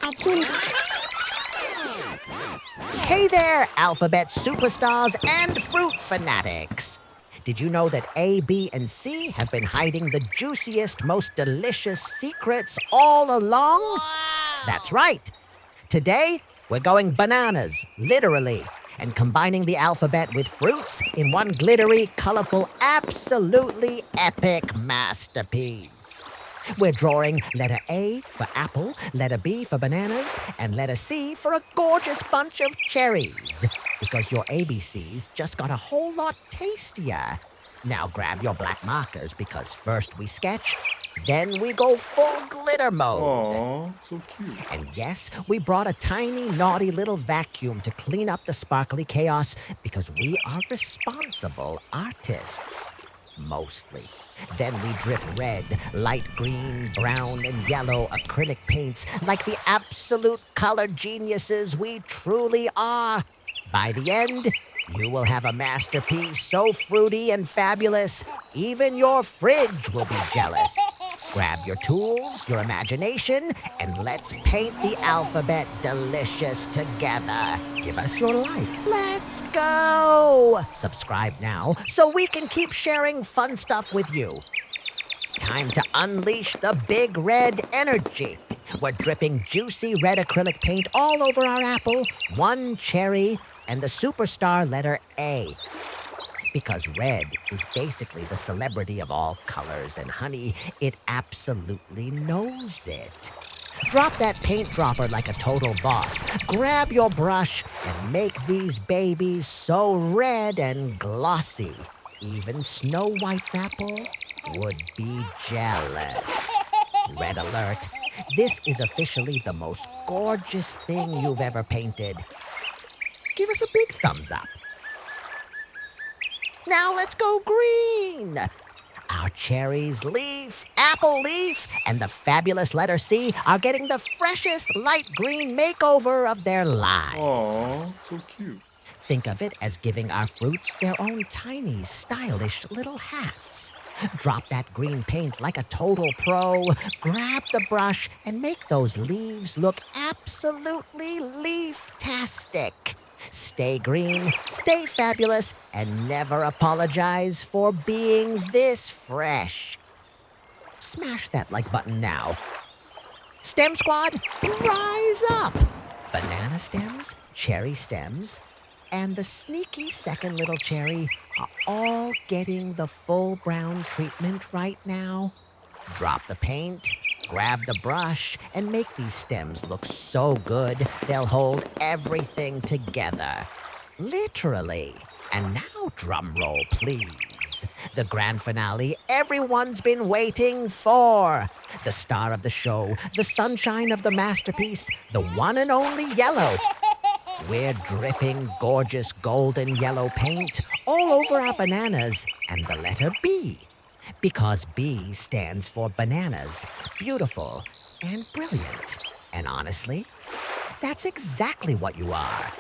Artoonza. Hey there, alphabet superstars and fruit fanatics! Did you know that A, B, and C have been hiding the juiciest, most delicious secrets all along? Wow. That's right. Today, we're going bananas, literally, and combining the alphabet with fruits in one glittery, colorful, absolutely epic masterpiece. We're drawing letter A for apple, letter B for bananas, and letter C for a gorgeous bunch of cherries. Because your ABCs just got a whole lot tastier. Now grab your black markers because first we sketch, then we go full glitter mode. Aww, so cute. And yes, we brought a tiny, naughty little vacuum to clean up the sparkly chaos because we are responsible artists. Mostly. Then we drip red, light green, brown, and yellow acrylic paints like the absolute color geniuses we truly are. By the end, you will have a masterpiece so fruity and fabulous, even your fridge will be jealous. Grab your tools, your imagination, and let's paint the alphabet delicious together. Give us your like. Let's go! Subscribe now so we can keep sharing fun stuff with you. Time to unleash the big red energy. We're dripping juicy red acrylic paint all over our apple, one cherry, and the superstar letter A. Because red is basically the celebrity of all colors, and honey, it absolutely knows it. Drop that paint dropper like a total boss. Grab your brush and make these babies so red and glossy. Even Snow White's apple would be jealous. Red alert. This is officially the most gorgeous thing you've ever painted. Give us a big thumbs up. Now let's go green. Our cherries leaf, apple leaf, and the fabulous letter C are getting the freshest light green makeover of their lives. Aww, so cute. Think of it as giving our fruits their own tiny, stylish little hats. Drop that green paint like a total pro. Grab the brush and make those leaves look absolutely leaf-tastic. Stay green, stay fabulous, and never apologize for being this fresh. Smash that like button now. Stem Squad, rise up! Banana stems, cherry stems, and the sneaky second little cherry are all getting the full brown treatment right now. Drop the paint, grab the brush, and make these stems look so good they'll hold everything together. Literally. And now drum roll, please. The grand finale everyone's been waiting for. The star of the show, the sunshine of the masterpiece, the one and only yellow. We're dripping gorgeous golden yellow paint all over our bananas and the letter B. Because B stands for bananas, beautiful and brilliant. And honestly, that's exactly what you are.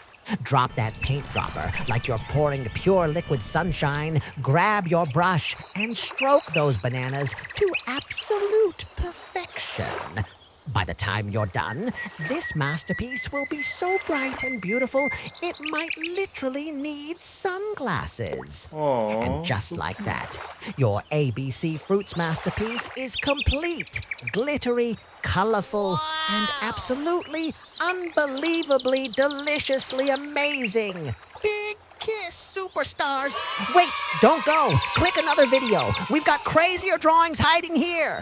Drop that paint dropper like you're pouring pure liquid sunshine, grab your brush, and stroke those bananas to absolute perfection. By the time you're done, this masterpiece will be so bright and beautiful, it might literally need sunglasses. Aww, and just like that, your ABC Fruits masterpiece is complete, glittery, colorful, and absolutely, unbelievably, deliciously amazing. Big kiss, superstars. Wait, don't go. Click another video. We've got crazier drawings hiding here.